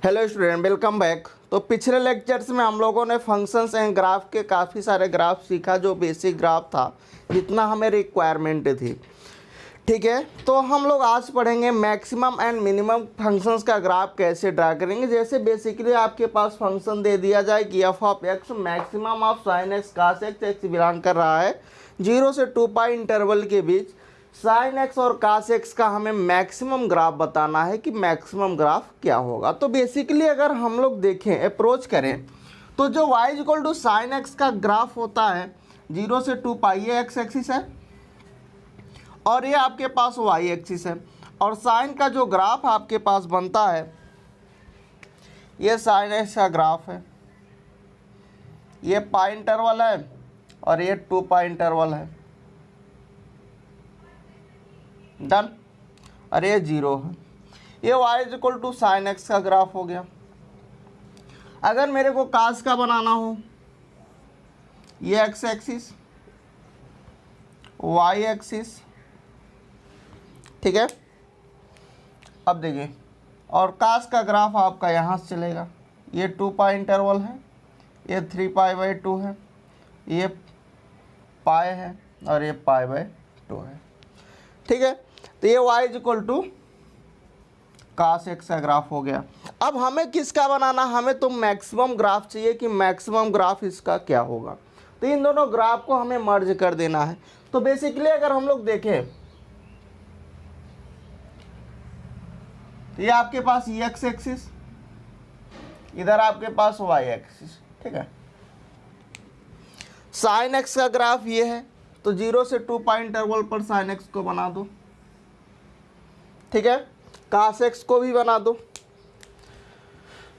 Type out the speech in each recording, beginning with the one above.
Hello student, welcome back. तो पिछले lectures में हम लोगों ने फंक्शंस एंड ग्राफ के काफ़ी सारे ग्राफ सीखा, जो बेसिक ग्राफ था, जितना हमें रिक्वायरमेंट थी। ठीक है, तो हम लोग आज पढ़ेंगे मैक्सिमम एंड मिनिमम फंक्शंस का ग्राफ कैसे ड्रा करेंगे। जैसे बेसिकली आपके पास फंक्शन दे दिया जाए कि F of x maximum of sine x cos x, x belong कर रहा है 0 से 2 पाई इंटरवल के बीच। साइन एक्स और कास एक्स का हमें मैक्सिमम ग्राफ बताना है कि मैक्सिमम ग्राफ क्या होगा। तो बेसिकली अगर हम लोग देखें, अप्रोच करें, तो जो y equal to sine x का ग्राफ होता है 0 से 2 पाई, ये एक्स एक्सिस है और ये आपके पास y एक्सिस है। और साइन का जो ग्राफ आपके पास बनता है, ये साइन एक्स का ग्राफ है, ये पाई इंटरवल है और ये 2 पाई इंटरवल है। डन। और ये 0 है। ये y is equal to sine x का ग्राफ हो गया। अगर मेरे को कास का बनाना हो, ये एक्स एक्सिस, वाई एक्सिस, ठीक है। अब देखिए, और कास का ग्राफ आपका यहाँ से चलेगा। ये 2 पाई इंटरवल है, ये 3 पाई बाई 2 है, ये पाई है और ये पाई बाई 2 है। ठीक है, तो ये y is equal to cos x का ग्राफ हो गया। अब हमें किसका बनाना, हमें तो मैक्सिमम ग्राफ चाहिए कि मैक्सिमम ग्राफ इसका क्या होगा। तो इन दोनों ग्राफ को हमें मर्ज कर देना है। तो बेसिकली अगर हम लोग देखें, तो ये आपके पास ये एक्स एक्सिस, इधर आपके पास वाई एक्सिस, ठीक है। साइन एक्स का ग्राफ ये है, तो 0 से 2 पाई इंटरवल पर साइन एक्स को बना दो, ठीक है। कास एक्स को भी बना दो।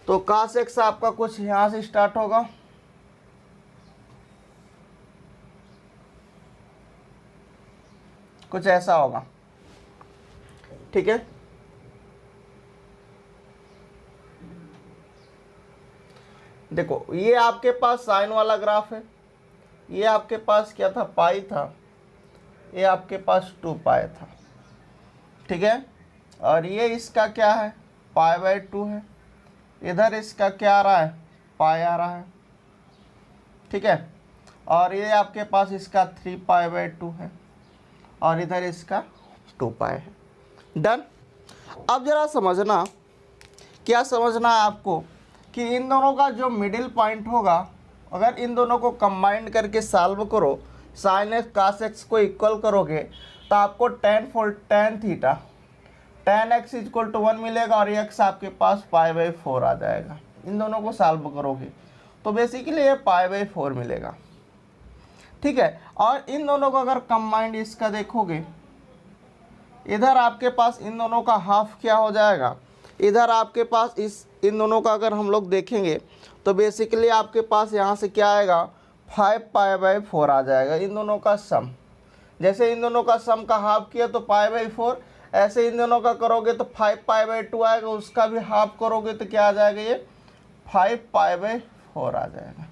तो कास एक्स आपका कुछ यहां से स्टार्ट होगा, कुछ ऐसा होगा, ठीक है। देखो, ये आपके पास साइन वाला ग्राफ है, ये आपके पास क्या था, पाई था, ये आपके पास 2 पाई था, ठीक है। और ये इसका क्या है, पाई बाई 2 है। इधर इसका क्या आ रहा है, पाई आ रहा है, ठीक है। और ये आपके पास इसका 3 पाई बाई 2 है और इधर इसका 2 पाई है। डन। अब जरा समझना, क्या समझना है आपको, कि इन दोनों का जो मिडिल पॉइंट होगा, अगर इन दोनों को कंबाइन करके सॉल्व करो, साइन एक्स कास एक्स को इक्वल करोगे, तो आपको tan theta tan x equal to 1 मिलेगा और x आपके पास पाई बाई 4 आ जाएगा। इन दोनों को सॉल्व करोगे तो बेसिकली ये पाई बाई 4 मिलेगा, ठीक है। और इन दोनों को अगर कंबाइंड इसका देखोगे, इधर आपके पास इन दोनों का हाफ क्या हो जाएगा, इधर आपके पास इन दोनों का अगर हम लोग देखेंगे तो बेसिकली आपके पास यहाँ से क्या आएगा, 5 पाई बाई 4 आ जाएगा। इन दोनों का सम, जैसे इन दोनों का सम का हाफ किया तो पाई बाई 4, ऐसे इन दोनों का करोगे तो 5 पाई बाई 2 आएगा, उसका भी हाफ करोगे तो क्या आ जाएगा, ये 5 पाई बाई 4 आ जाएगा।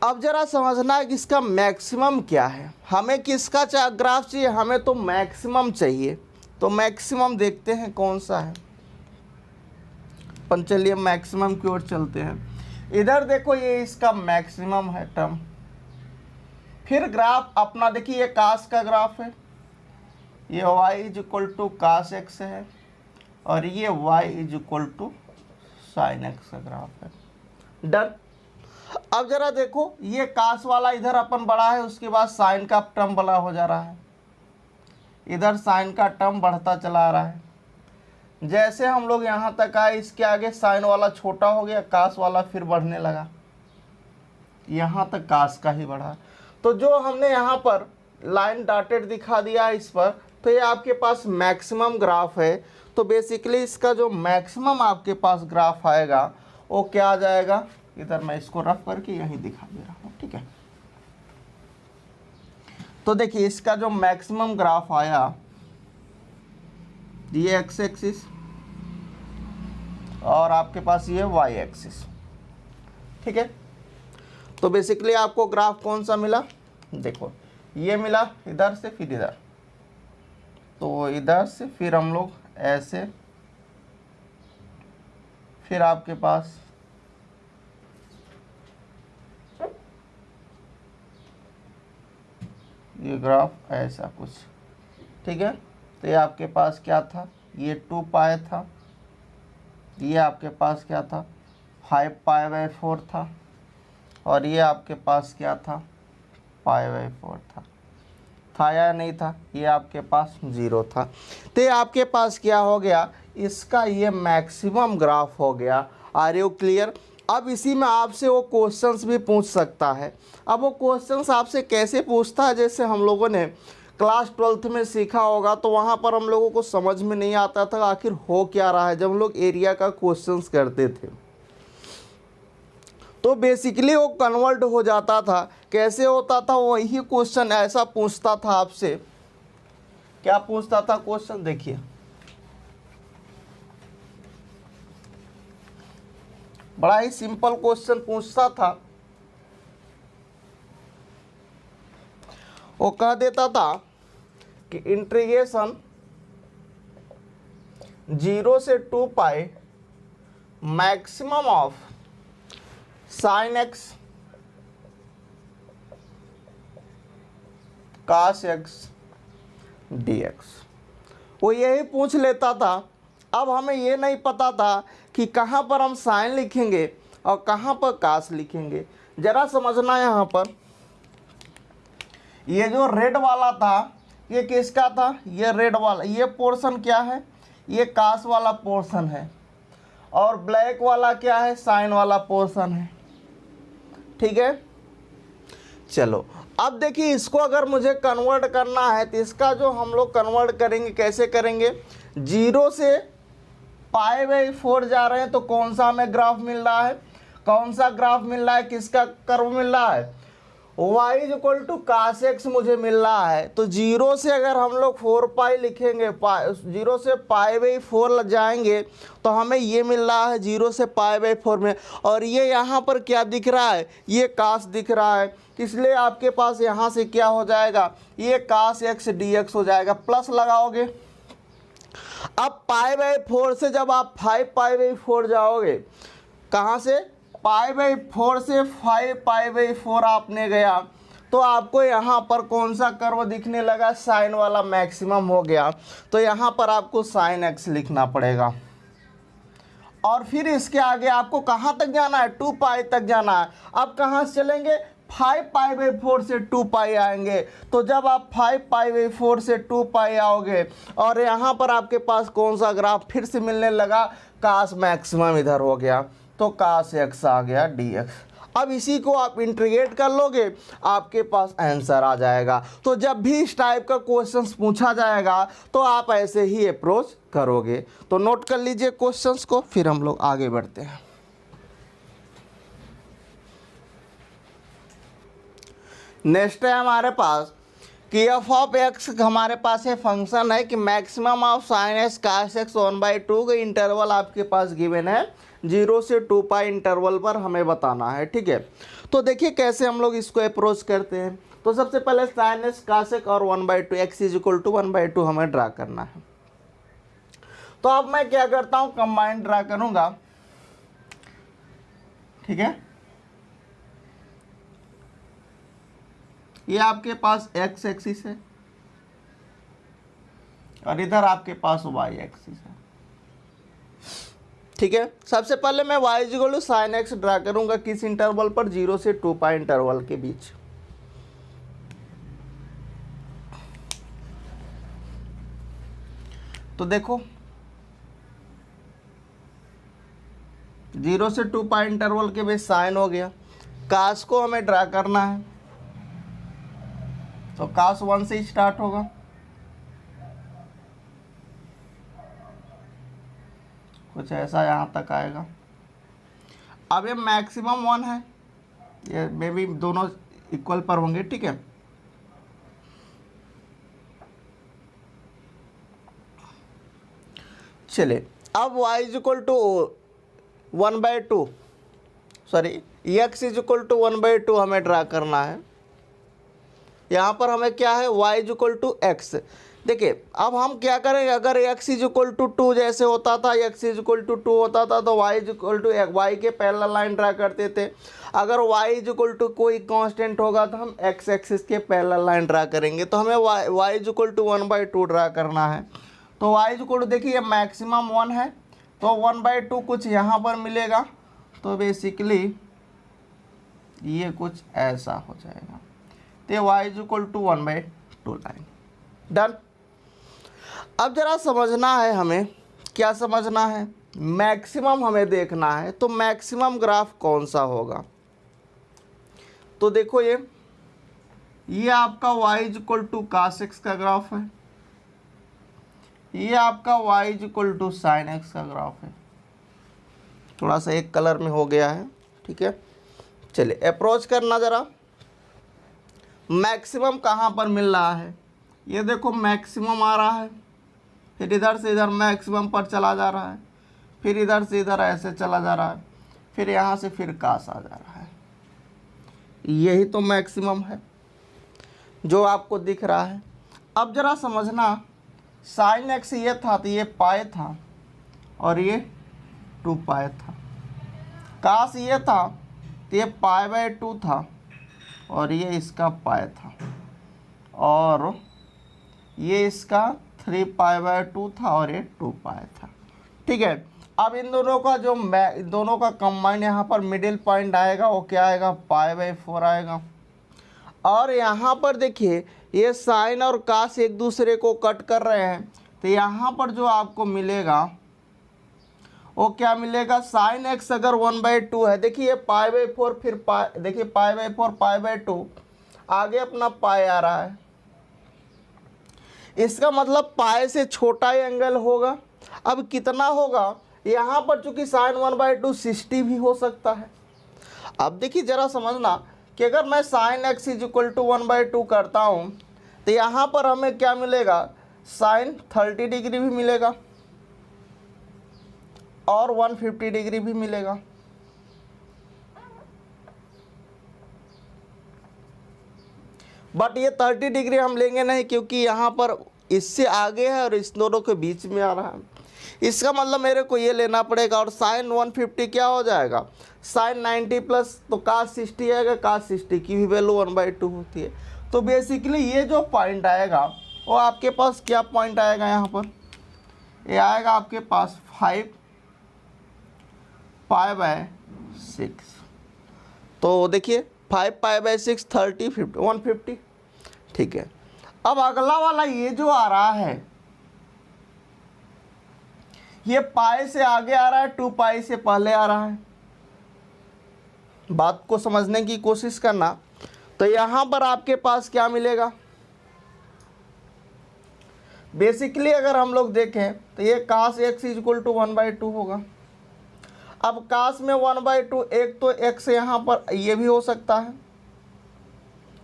अब जरा समझना है कि इसका मैक्सिमम क्या है। हमें किसका ग्राफ चाहिए, हमें तो मैक्सिमम चाहिए। तो मैक्सिमम देखते हैं कौन सा है। अपन चलिए मैक्सिमम की ओर चलते हैं। इधर देखो, ये इसका मैक्सिमम है टर्म। फिर ग्राफ अपना देखिए, ये कास का ग्राफ है, ये y is equal to cos x है और ये y is equal to sine x का ग्राफ है। डन। अब जरा देखो, ये कास वाला इधर अपन बड़ा है, उसके बाद साइन का टर्म बड़ा हो जा रहा है, इधर साइन का टर्म बढ़ता चला आ रहा है। जैसे हम लोग यहाँ तक आए, इसके आगे साइन वाला छोटा हो गया, कास वाला फिर बढ़ने लगा, यहाँ तक कास का ही बढ़ा। तो जो हमने यहाँ पर लाइन डॉटेड दिखा दिया है इस पर, तो ये आपके पास मैक्सिमम ग्राफ है। तो बेसिकली इसका जो मैक्सिमम आपके पास ग्राफ आएगा वो क्या आ जाएगा, इधर मैं इसको रफ करके यहीं दिखा दे रहा हूँ, ठीक है। तो देखिए, इसका जो मैक्सिमम ग्राफ आया, ये एक्स एक्सिस और आपके पास ये वाई एक्सिस, ठीक है। तो बेसिकली आपको ग्राफ कौन सा मिला, देखो ये मिला इधर से फिर इधर, तो इधर से फिर हम लोग ऐसे फिर आपके पास ये ग्राफ ऐसा कुछ, ठीक है। तो ये आपके पास क्या था, ये 2 पाई था, ये आपके पास क्या था 5 पाई/4 था, और ये आपके पास क्या था पाई/4 था या नहीं था, ये आपके पास 0 था। तो ये आपके पास क्या हो गया, इसका ये मैक्सिमम ग्राफ हो गया। Are you clear. अब इसी में आपसे वो क्वेश्चंस भी पूछ सकता है। अब वो क्वेश्चंस आपसे कैसे पूछता है, जैसे हम लोगों ने क्लास 12th में सीखा होगा, तो वहाँ पर हम लोगों को समझ में नहीं आता था आखिर हो क्या रहा है जब हम लोग एरिया का क्वेश्चंस करते थे। तो बेसिकली वो कन्वर्ट हो जाता था। कैसे होता था, वही क्वेश्चन ऐसा पूछता था आपसे। क्या पूछता था क्वेश्चन, देखिए बड़ा ही सिंपल क्वेश्चन पूछता था। वो कह देता था कि इंटीग्रेशन 0 से 2 pi maximum of sin x cos x dx, वो यही पूछ लेता था। अब हमें ये नहीं पता था कि कहाँ पर हम साइन लिखेंगे और कहाँ पर कास लिखेंगे। जरा समझना, यहाँ पर ये जो रेड वाला था ये किसका था, ये रेड वाला, ये पोर्शन क्या है, ये कास वाला पोर्शन है, और ब्लैक वाला क्या है, साइन वाला पोर्शन है, ठीक है। चलो अब देखिए, इसको अगर मुझे कन्वर्ट करना है तो इसका जो हम लोग कन्वर्ट करेंगे, कैसे करेंगे, 0 से पाई/4 जा रहे हैं तो कौन सा हमें ग्राफ मिल रहा है, कौन सा ग्राफ मिल रहा है, किसका कर्व मिल रहा है, y = cos x मुझे मिल रहा है। तो 0 से अगर हम लोग 4 पाई लिखेंगे, 0 से पाई/4 जाएंगे तो हमें ये मिल रहा है 0 से पाई/4 में, और ये यहाँ पर क्या दिख रहा है, ये cos दिख रहा है, इसलिए आपके पास यहाँ से क्या हो जाएगा, ये cos x dx हो जाएगा, प्लस लगाओगे। अब पाई/4 से जब आप 5 पाई/4 जाओगे, कहाँ से, पाई/4 से 5 पाई/4 आपने गया तो आपको यहाँ पर कौन सा कर्व दिखने लगा, साइन वाला मैक्सिमम हो गया। तो यहाँ पर आपको sin x लिखना पड़ेगा, और फिर इसके आगे आपको कहाँ तक जाना है, 2 पाई तक जाना है। अब कहाँ से चलेंगे, 5 पाई/4 से 2 पाई आएंगे। तो जब आप 5 पाई/4 से 2 पाई आओगे और यहाँ पर आपके पास कौन सा ग्राफ फिर से मिलने लगा, कास मैक्सिमम इधर हो गया, तो cos x आ गया dx। अब इसी को आप इंटीग्रेट कर लोगे, आपके पास आंसर आ जाएगा। तो जब भी इस टाइप का क्वेश्चंस पूछा जाएगा तो आप ऐसे ही अप्रोच करोगे। तो नोट कर लीजिए क्वेश्चंस को, फिर हम लोग आगे बढ़ते हैं। नेक्स्ट है हमारे पास कि f(x) हमारे पास ये फंक्शन है कि maximum of sin x cos x 1/2 का इंटरवल आपके पास गिवन है, 0 से 2 पाई इंटरवल पर हमें बताना है, ठीक है। तो देखिए कैसे हम लोग इसको अप्रोच करते हैं। तो सबसे पहले sin x cos x और 1/2 x = 1/2 हमें ड्रा करना है। तो अब मैं क्या करता हूँ, कंबाइंड ड्रा करूँगा, ठीक है। ये आपके पास x एक्सिस है और इधर आपके पास y एक्सिस है, ठीक है। सबसे पहले मैं y = sin x ड्रा करूंगा, किस इंटरवल पर, 0 से 2 पाई इंटरवल के बीच। तो देखो 0 से 2 पाई इंटरवल के बीच साइन हो गया। कास को हमें ड्रा करना है, तो cos 1 से स्टार्ट होगा, कुछ ऐसा यहाँ तक आएगा। अब ये मैक्सिमम 1 है, ये मे भी दोनों इक्वल पर होंगे, ठीक है। चलिए अब y = 1/2, सॉरी x = 1/2 हमें ड्रा करना है। यहाँ पर हमें क्या है, y = x, देखिए अब हम क्या करेंगे, अगर x इज इक्वल टू 2 जैसे होता था, x इज इक्वल टू 2 होता था तो y is equal to y के पैरेलल लाइन ड्रा करते थे। अगर y इज इक्वल टू कोई कांस्टेंट होगा तो हम x एक्सिस के पैरेलल लाइन ड्रा करेंगे। तो हमें y is equal to 1/2 draw करना है। तो y इज इक्वल टू देखिए मैक्सिमम 1 है तो 1/2 कुछ यहाँ पर मिलेगा, तो बेसिकली ये कुछ ऐसा हो जाएगा। तो y is equal to 1/2 line done. अब जरा समझना है हमें, क्या समझना है, मैक्सिमम हमें देखना है। तो मैक्सिमम ग्राफ कौन सा होगा, तो देखो ये आपका y is equal to cos x का ग्राफ है, ये आपका y is equal to sin x का ग्राफ है। थोड़ा सा एक कलर में हो गया है, ठीक है। चलिए अप्रोच करना जरा, मैक्सिमम कहाँ पर मिल रहा है, ये देखो मैक्सिमम आ रहा है, फिर इधर से इधर मैक्सिमम पर चला जा रहा है, फिर इधर से इधर ऐसे चला जा रहा है, फिर यहाँ से फिर कास आ जा रहा है। यही तो मैक्सिमम है जो आपको दिख रहा है। अब जरा समझना, साइन एक्स ये था तो ये पाए था और ये 2 पाए था, कास ये था तो ये π/2 था और ये इसका पाए था, और ये इसका 3π/2 था और ये 2 पाए था, ठीक है। अब इन दोनों का जो दोनों का कंबाइन यहाँ पर मिडिल पॉइंट आएगा वो क्या आएगा, π/4 आएगा। और यहाँ पर देखिए ये साइन और कास एक दूसरे को कट कर रहे हैं, तो यहाँ पर जो आपको मिलेगा वो क्या मिलेगा, साइन एक्स अगर 1/2 है, देखिए π/4 फिर देखिए π/4 π/2 आगे अपना पाई आ रहा है, इसका मतलब पाई से छोटा ही एंगल होगा। अब कितना होगा, यहाँ पर चूंकि साइन 1/2 60 भी हो सकता है। अब देखिए जरा समझना कि अगर मैं sine x is equal to 1/2 करता हूँ तो यहाँ पर हमें क्या मिलेगा, साइन 30 डिग्री भी मिलेगा और 150 डिग्री भी मिलेगा। बट ये 30 डिग्री हम लेंगे नहीं, क्योंकि यहाँ पर इससे आगे है और इस दोनों के बीच में आ रहा है। इसका मतलब मेरे को ये लेना पड़ेगा। और साइन 150 क्या हो जाएगा, साइन 90 प्लस तो कास 60 आएगा, कास 60 की भी वैल्यू 1/2 होती है। तो बेसिकली ये जो पॉइंट आएगा वो आपके पास क्या पॉइंट आएगा, यहाँ पर ये आएगा आपके पास 5π/6। तो देखिए 5π/6 30 50 150, ठीक है। अब अगला वाला ये जो आ रहा है ये पाई से आगे आ रहा है, 2 पाई से पहले आ रहा है। बात को समझने की कोशिश करना। तो यहाँ पर आपके पास क्या मिलेगा, बेसिकली अगर हम लोग देखें तो ये कास x इज इक्वल टू 1/2 होगा। अब कास में 1/2, एक तो x यहाँ पर ये भी हो सकता है,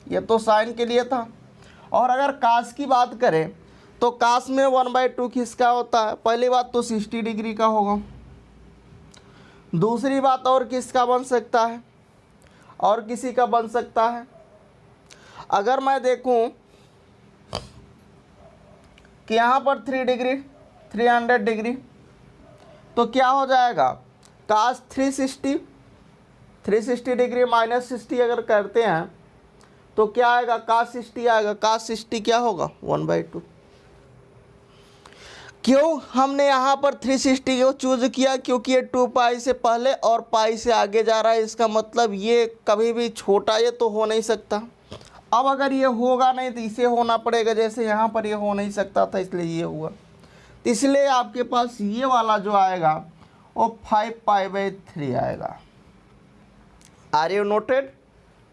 ये तो साइन के लिए था। और अगर कास की बात करें तो कास में 1/2 किसका होता है, पहली बात तो 60 डिग्री का होगा, दूसरी बात और किसका बन सकता है, और किसी का बन सकता है। अगर मैं देखूं कि यहाँ पर 3 डिग्री 300 डिग्री, तो क्या हो जाएगा, कास 360 डिग्री माइनस 60 अगर करते हैं तो क्या आएगा, कास 60 आएगा। कास 60 क्या होगा, 1/2। क्यों हमने यहाँ पर 360 को चूज किया, क्योंकि ये 2 पाई से पहले और पाई से आगे जा रहा है। इसका मतलब ये कभी भी छोटा ये तो हो नहीं सकता। अब अगर ये होगा नहीं तो इसे होना पड़ेगा, जैसे यहाँ पर ये हो नहीं सकता था इसलिए ये हुआ। तो इसलिए आपके पास ये वाला जो आएगा वो 5π/3 आएगा। आर यू नोटेड,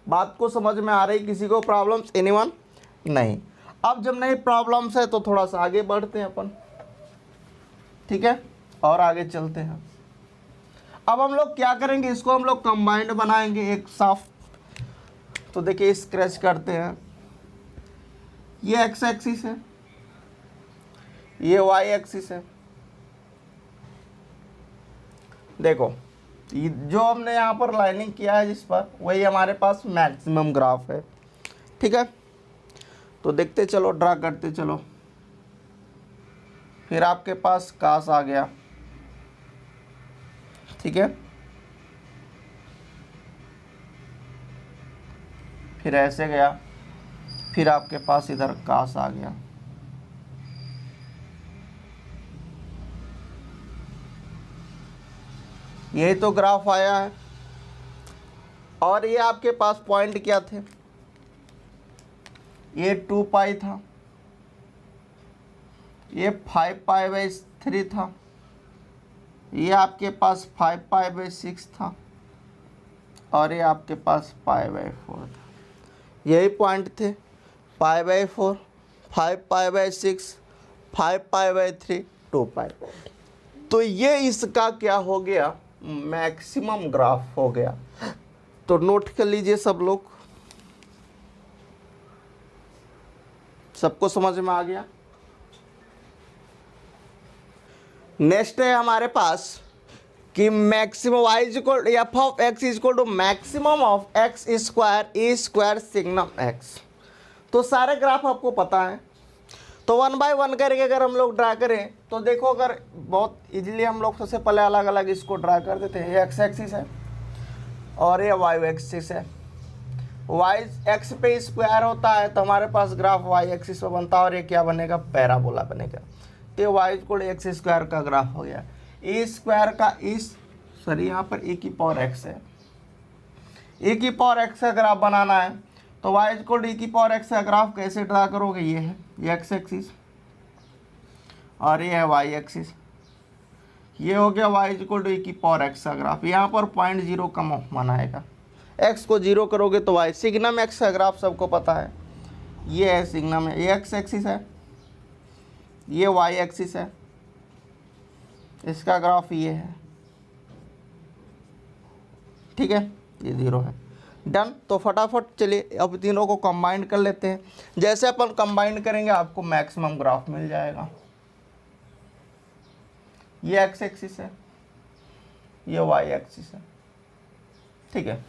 बात को समझ में आ रही, किसी को प्रॉब्लम्स, एनीवन नहीं। अब जब नहीं प्रॉब्लम्स है तो थोड़ा सा आगे बढ़ते हैं अपन, ठीक है, और आगे चलते हैं। अब हम लोग क्या करेंगे, इसको हम लोग कंबाइंड बनाएंगे एक साफ। तो देखिए स्क्रैच करते हैं, ये एक्स एक्सिस है, ये वाई एक्सिस है। देखो ये जो हमने यहाँ पर लाइनिंग किया है जिस पर, वही हमारे पास मैक्सिमम ग्राफ है, ठीक है। तो देखते चलो, ड्रा करते चलो। फिर आपके पास कास आ गया, ठीक है, फिर ऐसे गया, फिर आपके पास इधर कास आ गया, यही तो ग्राफ आया है। और ये आपके पास पॉइंट क्या थे, ये 2 पाई था, ये 5 पाई/3 था, ये आपके पास 5 पाई/6 था, और ये आपके पास पाई/4 था। यही पॉइंट थे, पाई/4, 5 पाई/6, 5 पाई/3, 2 पाई। तो ये इसका क्या हो गया, मैक्सिमम ग्राफ हो गया। तो नोट कर लीजिए सब लोग, सबको समझ में आ गया। नेक्स्ट है हमारे पास कि maximum y equal F of x equal to maximum of x square a square signum x। तो सारे ग्राफ आपको पता है, तो 1 बाय 1 करके अगर हम लोग ड्रा करें तो देखो, अगर बहुत इजीली हम लोग सबसे पहले अलग अलग इसको ड्रा कर देते हैं। ये x एक्सिस है और ये y एक्सिस है। y x पे स्क्वायर होता है तो हमारे पास ग्राफ y एक्सिस पे बनता है, और ये क्या बनेगा, पैराबोला बनेगा। तो y इक्वल एक्स स्क्वायर का ग्राफ हो गया। ए स्क्वायर का यहाँ पर e की पावर x है, e की पावर x का ग्राफ बनाना है तो y इक्वल e की पावर x का ग्राफ कैसे ड्रा करोगे, ये है ये x एक्सिस और ये है y एक्सिस। ये हो गया y इक्वल टू e की पावर x का ग्राफ। यहाँ पर 0.0 कम बनाएगा, x को 0 करोगे तो y। सिग्नम x का ग्राफ सबको पता है, ये है सिग्नम है, ये x एक्सिस है, ये y एक्सिस है, इसका ग्राफ ये है, ठीक है, ये 0 है। डन। तो फटाफट चलिए अब तीनों को कंबाइन कर लेते हैं। जैसे अपन कंबाइन करेंगे आपको मैक्सिमम ग्राफ मिल जाएगा। ये x एक्सिस है, ये y एक्सिस है, ठीक है।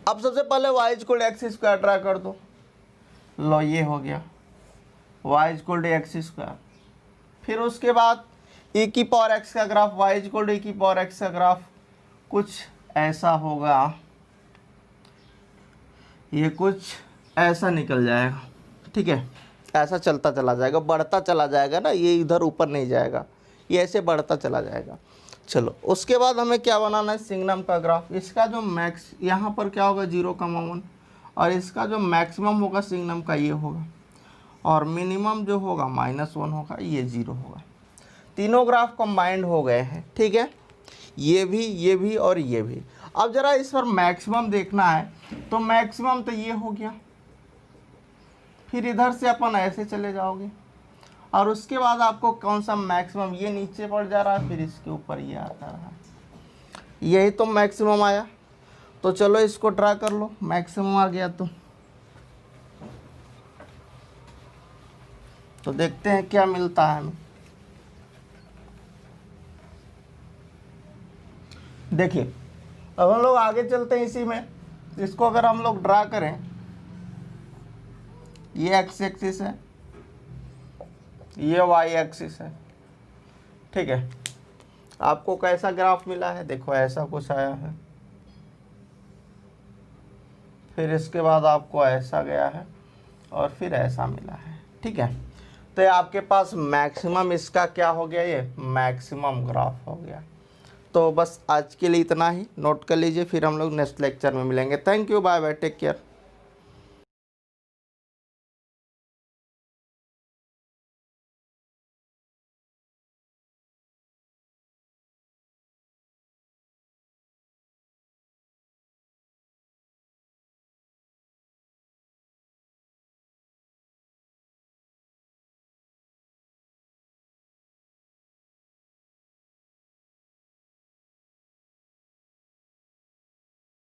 अब सबसे पहले y equal x square draw कर दो। लो ये हो गया y equal to x square. फिर उसके बाद e की पावर x का graph, y equal to e की पावर x का ग्राफ कुछ ऐसा होगा, ये कुछ ऐसा निकल जाएगा, ठीक है। ऐसा चलता चला जाएगा, बढ़ता चला जाएगा ना, ये इधर ऊपर नहीं जाएगा, ये ऐसे बढ़ता चला जाएगा। चलो उसके बाद हमें क्या बनाना है, सिग्नम का ग्राफ। इसका जो मैक्स यहाँ पर क्या होगा 0,1, और इसका जो मैक्सिमम होगा सिग्नम का ये होगा, और मिनिमम जो होगा -1 होगा, ये 0 होगा। तीनों ग्राफ कंबाइंड हो गए हैं, ठीक है, ये भी और ये भी। अब जरा इस पर मैक्सिमम देखना है, तो मैक्सिमम तो ये हो गया, फिर इधर से अपन ऐसे चले जाओगे, और उसके बाद आपको कौन सा मैक्सिमम, ये नीचे पड़ जा रहा है, फिर इसके ऊपर ये आता रहा, यही तो मैक्सिमम आया। तो चलो इसको ड्रा कर लो, मैक्सिमम आ गया तो देखते हैं क्या मिलता है हमें। देखिए अब हम लोग आगे चलते हैं इसी में। इसको अगर हम लोग ड्रा करें, ये एक्स एक्सिस है, ये वाई एक्सिस है, ठीक है। आपको कैसा ग्राफ मिला है, देखो ऐसा कुछ आया है, फिर इसके बाद आपको ऐसा गया है, और फिर ऐसा मिला है, ठीक है। तो ये आपके पास मैक्सिमम इसका क्या हो गया, ये मैक्सिमम ग्राफ हो गया। तो बस आज के लिए इतना ही, नोट कर लीजिए, फिर हम लोग नेक्स्ट लेक्चर में मिलेंगे। Thank you, bye bye, take care.